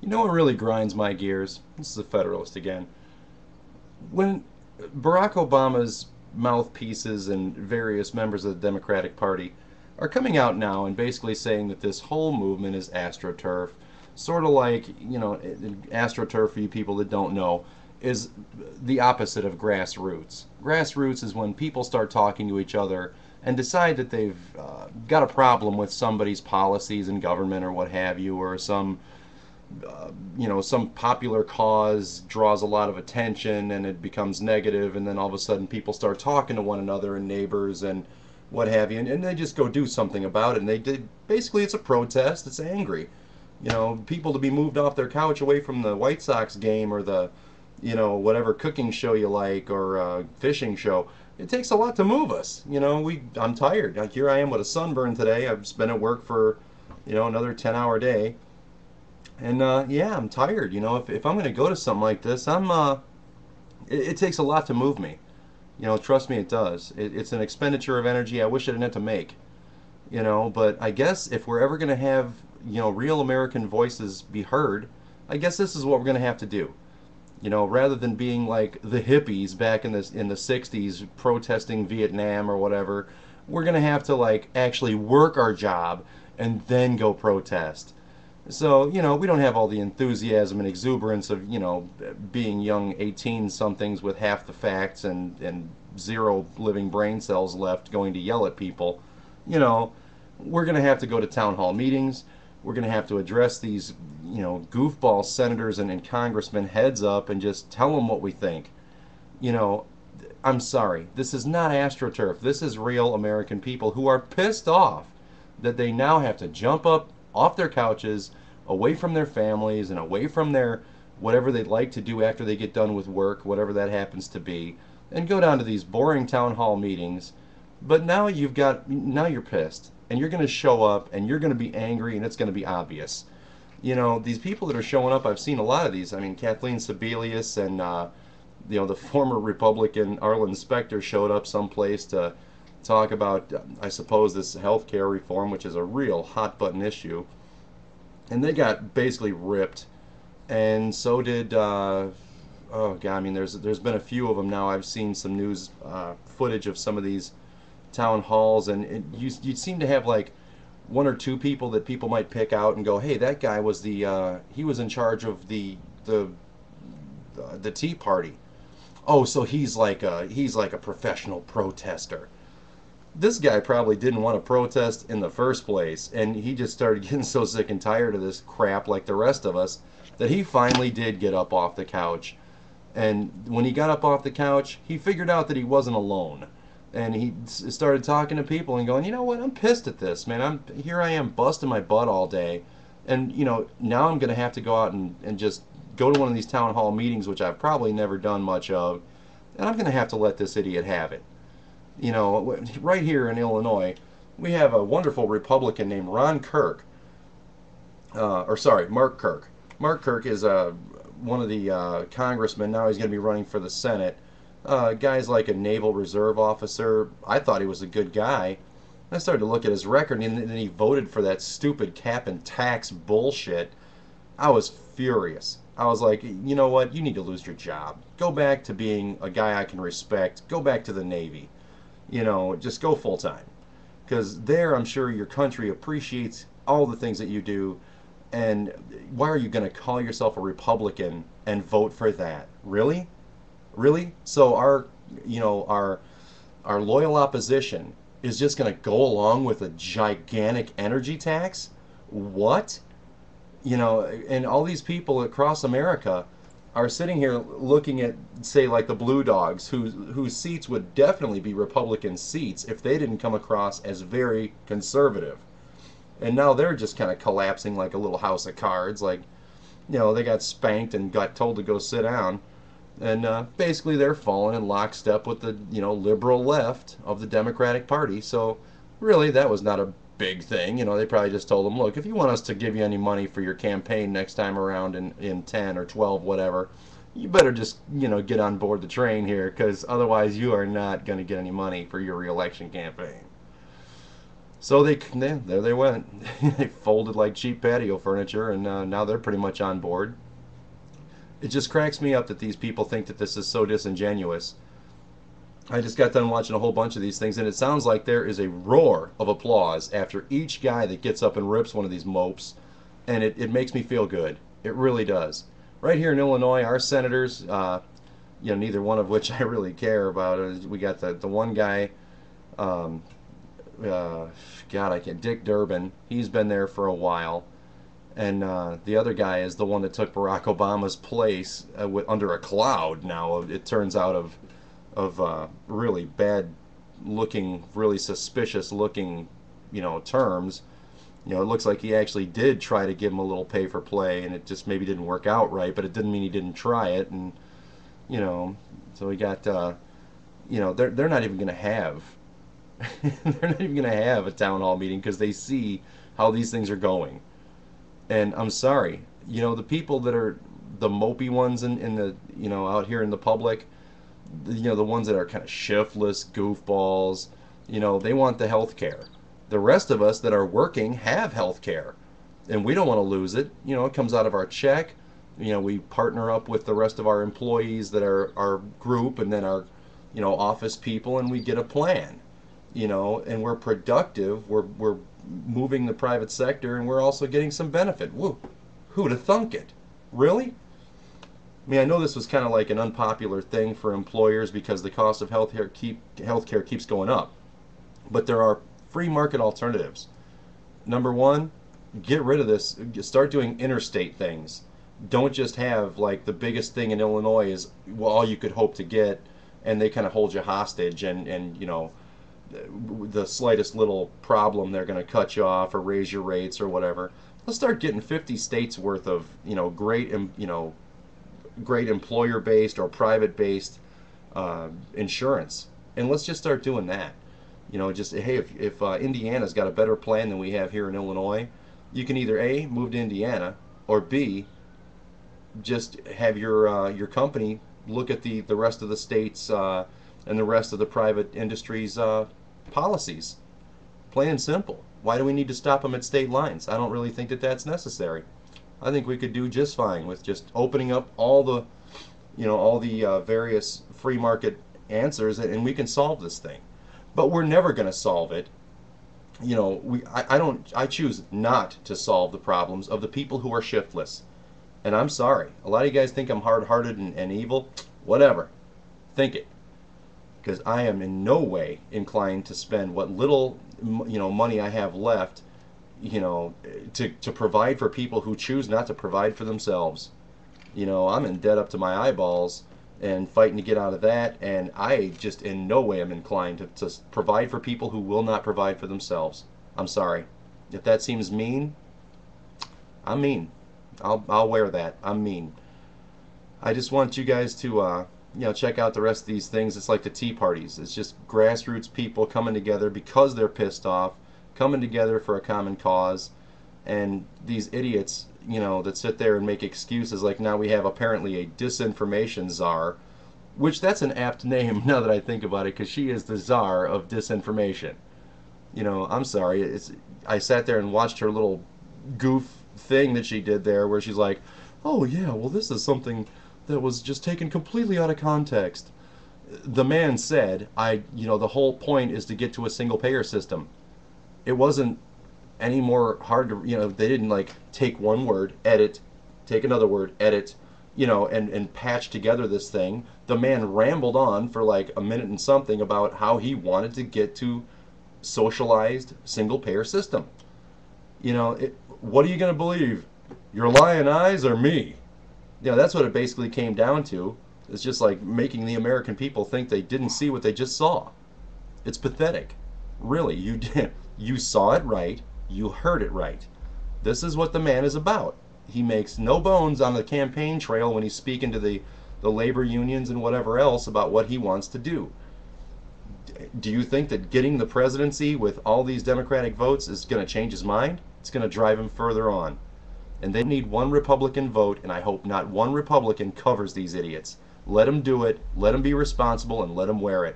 You know what really grinds my gears? This is a Federalist again. When Barack Obama's mouthpieces and various members of the Democratic Party are coming out now and basically saying that this whole movement is astroturf, sort of like, astroturf, for you people that don't know, is the opposite of grassroots. Grassroots is when people start talking to each other and decide that they've got a problem with somebody's policies in government or what have you, or some popular cause draws a lot of attention and it becomes negative, and then all of a sudden people start talking to one another and neighbors and what have you, and they just go do something about it. And they did basically, it's a protest. It's angry. People to be moved off their couch away from the White Sox game or the, whatever cooking show you like, or fishing show. It takes a lot to move us. I'm tired. Like, here I am with a sunburn today. I've been at work for, another 10-hour day. And yeah, I'm tired. If I'm going to go to something like this, it takes a lot to move me. Trust me, it does. It's an expenditure of energy I wish I didn't have to make. But I guess if we're ever going to have, real American voices be heard, I guess this is what we're going to have to do. Rather than being like the hippies back in the 60s protesting Vietnam or whatever, we're going to have to like actually work our job and then go protest. So, we don't have all the enthusiasm and exuberance of, being young 18-somethings with half the facts and zero living brain cells left going to yell at people. We're going to have to go to town hall meetings. We're going to have to address these, goofball senators and congressmen heads up and just tell them what we think. You know, I'm sorry. This is not AstroTurf. This is real American people who are pissed off that they now have to jump up off their couches, away from their families, and away from their whatever they'd like to do after they get done with work, whatever that happens to be, and go down to these boring town hall meetings. But now now you're pissed, and you're going to show up, and you're going to be angry, and it's going to be obvious. These people that are showing up, I've seen a lot of these. I mean, Kathleen Sebelius and the former Republican Arlen Specter showed up someplace to talk about, I suppose, this health care reform, which is a real hot button issue. And they got basically ripped. And so did, oh God, I mean, there's been a few of them now. I've seen some news footage of some of these town halls, and you seem to have like one or two people that people might pick out and go, hey, that guy was he was in charge of the Tea Party. Oh, so he's like a professional protester. This guy probably didn't want to protest in the first place, and he just started getting so sick and tired of this crap like the rest of us that he finally did get up off the couch. And when he got up off the couch, he figured out that he wasn't alone. And he started talking to people and going, you know what, I'm pissed at this, man. Here I am busting my butt all day. And, now I'm going to have to go out and just go to one of these town hall meetings, which I've probably never done much of. And I'm going to have to let this idiot have it. Right here in Illinois, we have a wonderful Republican named Ron Kirk. Mark Kirk. Mark Kirk is one of the congressmen. Now he's going to be running for the Senate. Guy's like a Naval Reserve officer. I thought he was a good guy. I started to look at his record, and then he voted for that stupid cap and tax bullshit. I was furious. I was like, you know what? You need to lose your job. Go back to being a guy I can respect. Go back to the Navy. Just go full time. Because there, I'm sure your country appreciates all the things that you do. And why are you going to call yourself a Republican and vote for that? Really? Really? So our loyal opposition is just going to go along with a gigantic energy tax? What? And all these people across America are sitting here looking at, say, like the Blue Dogs, whose seats would definitely be Republican seats if they didn't come across as very conservative. And now they're just kind of collapsing like a little house of cards. Like, they got spanked and got told to go sit down. And basically they're falling in lockstep with the, liberal left of the Democratic Party. So really, that was not a big thing. They probably just told them, look, if you want us to give you any money for your campaign next time around in 10 or 12, whatever, you better just, get on board the train here, because otherwise you are not going to get any money for your reelection campaign. So there they went. They folded like cheap patio furniture, and now they're pretty much on board. It just cracks me up that these people think that this is so disingenuous. I just got done watching a whole bunch of these things, and it sounds like there is a roar of applause after each guy that gets up and rips one of these mopes, and it makes me feel good. It really does. Right here in Illinois, our senators, neither one of which I really care about. We got the one guy, um, God, I can't, Dick Durbin. He's been there for a while, and the other guy is the one that took Barack Obama's place under a cloud. Now it turns out of really bad looking, really suspicious looking, terms. It looks like he actually did try to give him a little pay for play, and it just maybe didn't work out right. But it didn't mean he didn't try it, and you know, so we got, they're not even going to have, they're not even going to have a town hall meeting because they see how these things are going. And I'm sorry, the people that are the mopey ones in the, out here in the public, the ones that are kind of shiftless goofballs, they want the health care. The rest of us that are working have health care, and we don't want to lose it. It comes out of our check. We partner up with the rest of our employees that are our group, and then our, office people, and we get a plan. And we're productive. We're moving the private sector, and we're also getting some benefit. Woo, who'd have thunk it? Really? I mean, I know this was kind of like an unpopular thing for employers because the cost of healthcare keeps going up. But there are free market alternatives. Number one, get rid of this. Start doing interstate things. Don't just have like the biggest thing in Illinois is all you could hope to get, and they kind of hold you hostage, and the slightest little problem they're going to cut you off or raise your rates or whatever. Let's start getting 50 states worth of great employer-based or private-based insurance, and let's just start doing that. Just hey, if Indiana's got a better plan than we have here in Illinois, you can either A, move to Indiana, or B, just have your company look at the rest of the states and the rest of the private industry's policies. Plain and simple. Why do we need to stop them at state lines? I don't really think that that's necessary. I think we could do just fine with just opening up all the various free market answers, and we can solve this thing. But we're never going to solve it. I choose not to solve the problems of the people who are shiftless. And I'm sorry. A lot of you guys think I'm hard-hearted and evil. Whatever. Think it. Because I am in no way inclined to spend what little money I have left to provide for people who choose not to provide for themselves. I'm in debt up to my eyeballs and fighting to get out of that, and I just in no way am inclined to provide for people who will not provide for themselves. I'm sorry. If that seems mean, I'm mean. I'll wear that. I'm mean. I just want you guys to check out the rest of these things. It's like the tea parties. It's just grassroots people coming together because they're pissed off, coming together for a common cause. And these idiots, that sit there and make excuses like now we have apparently a disinformation czar, which that's an apt name now that I think about it, because she is the czar of disinformation. I'm sorry. I sat there and watched her little goof thing that she did there where she's like, oh yeah, well this is something that was just taken completely out of context. The man said, the whole point is to get to a single payer system. It wasn't any more hard to, they didn't like take one word, edit, take another word, edit, and patch together this thing. The man rambled on for like a minute and something about how he wanted to get to socialized single payer system. What are you going to believe? Your lying eyes or me? That's what it basically came down to. It's just like making the American people think they didn't see what they just saw. It's pathetic. Really, you saw it right. You heard it right. This is what the man is about. He makes no bones on the campaign trail when he's speaking to the labor unions and whatever else about what he wants to do. Do you think that getting the presidency with all these Democratic votes is going to change his mind? It's going to drive him further on. And they need one Republican vote, and I hope not one Republican covers these idiots. Let them do it, let them be responsible, and let them wear it.